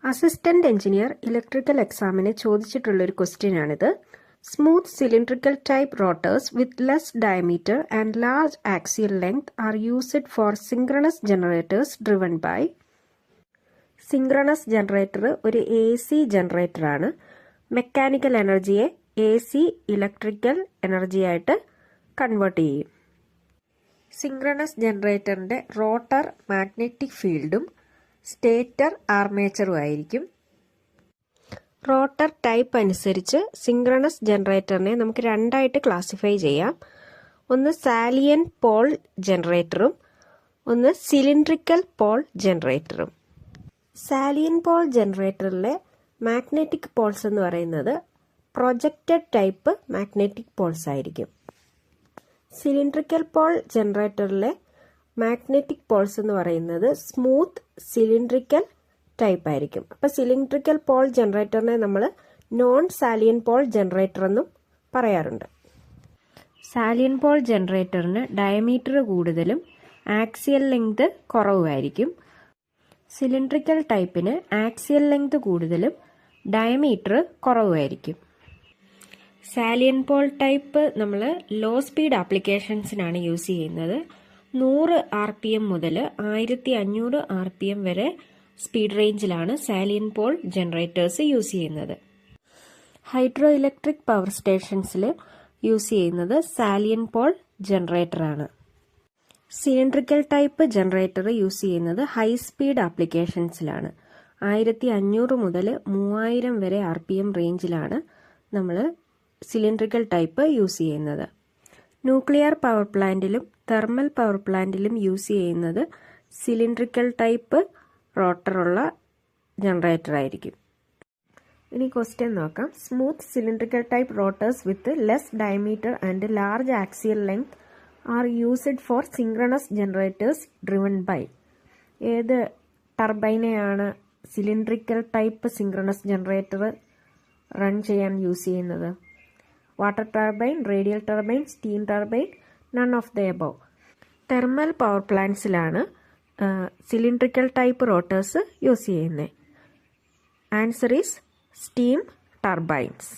Assistant engineer electrical എക്സാമിന് ചോദിച്ചിട്ടുള്ളൊരു ക്വസ്റ്റ്യനാണിത്. Smooth cylindrical type rotors with less diameter and large axial length are used for synchronous generators driven by. Synchronous generator ഒരു AC ജനറേറ്ററാണ്. Mechanical എനർജിയെ AC electrical എനർജിയായിട്ട് convert ചെയ്യും. Synchronous ജനറേറ്ററിൻ്റെ rotor magnetic ഫീൽഡും സ്റ്റേറ്റർ ആർമേച്ചറും ആയിരിക്കും. റോട്ടർ ടൈപ്പ് അനുസരിച്ച് സിങ്ക്രണസ് ജനറേറ്ററിനെ നമുക്ക് രണ്ടായിട്ട് ക്ലാസിഫൈ ചെയ്യാം. ഒന്ന് സാലിയൻ പോൾ ജനറേറ്ററും ഒന്ന് സിലിണ്ട്രിക്കൽ പോൾ ജനറേറ്ററും. സാലിയൻ പോൾ ജനറേറ്ററിലെ മാഗ്നറ്റിക് പോൾസ് എന്ന് പറയുന്നത് പ്രൊജക്റ്റഡ് ടൈപ്പ് മാഗ്നറ്റിക് പോൾസ് ആയിരിക്കും. സിലിണ്ട്രിക്കൽ പോൾ ജനറേറ്ററിലെ മാഗ്നറ്റിക് പോൾസ് എന്ന് പറയുന്നത് സ്മൂത്ത് സിലിണ്ട്രിക്കൽ ടൈപ്പ് ആയിരിക്കും. അപ്പോൾ സിലിണ്ട്രിക്കൽ പോൾ ജനറേറ്ററിനെ നമ്മൾ നോൺ സാലിയൻ പോൾ ജനറേറ്റർ എന്നും പറയാറുണ്ട്. സാലിയൻ പോൾ ജനറേറ്ററിന് ഡയമീറ്റർ കൂടുതലും ആക്സിയൽ ലെങ്ത് കുറവുമായിരിക്കും. സിലിണ്ട്രിക്കൽ ടൈപ്പിന് ആക്സിയൽ ലെങ്ത് കൂടുതലും ഡയമീറ്റർ കുറവുമായിരിക്കും. സാലിയൻ പോൾ ടൈപ്പ് നമ്മൾ ലോ സ്പീഡ് ആപ്ലിക്കേഷൻസിനാണ് യൂസ് ചെയ്യുന്നത്. 100 RPM മുതൽ 1500 RPM വരെ സ്പീഡ് റേഞ്ചിലാണ് സാലിയൻ പോൾ ജനറേറ്റേഴ്സ് യൂസ് ചെയ്യുന്നത്. ഹൈഡ്രോ ഇലക്ട്രിക് പവർ സ്റ്റേഷൻസിൽ യൂസ് ചെയ്യുന്നത് സാലിയൻ പോൾ ജനറേറ്ററാണ്. സിലിണ്ട്രിക്കൽ ടൈപ്പ് ജനറേറ്റർ യൂസ് ചെയ്യുന്നത് ഹൈ സ്പീഡ് ആപ്ലിക്കേഷൻസിലാണ്. 1500 മുതൽ 3000 വരെ RPM റേഞ്ചിലാണ് നമ്മൾ സിലിണ്ട്രിക്കൽ ടൈപ്പ് യൂസ് ചെയ്യുന്നത്. ന്യൂക്ലിയർ പവർ പ്ലാന്റിലും തെർമൽ പവർ പ്ലാന്റിലും യൂസ് ചെയ്യുന്നത് സിലിണ്ട്രിക്കൽ ടൈപ്പ് റോട്ടറുള്ള ജനറേറ്റർ ആയിരിക്കും. ഇനി ക്വസ്റ്റ്യൻ നോക്കാം. Smooth cylindrical type rotors with less diameter and large axial length are used for synchronous generators driven by. ഏത് ടർബൈനെയാണ് cylindrical type synchronous generator run ചെയ്യാൻ യൂസ് ചെയ്യുന്നത്? Water turbine, radial turbine, steam turbine, none of the above. Thermal power പ്ലാന്റ്സിലാണ് cylindrical type rotors use ചെയ്യുന്നത്. Answer is steam turbines.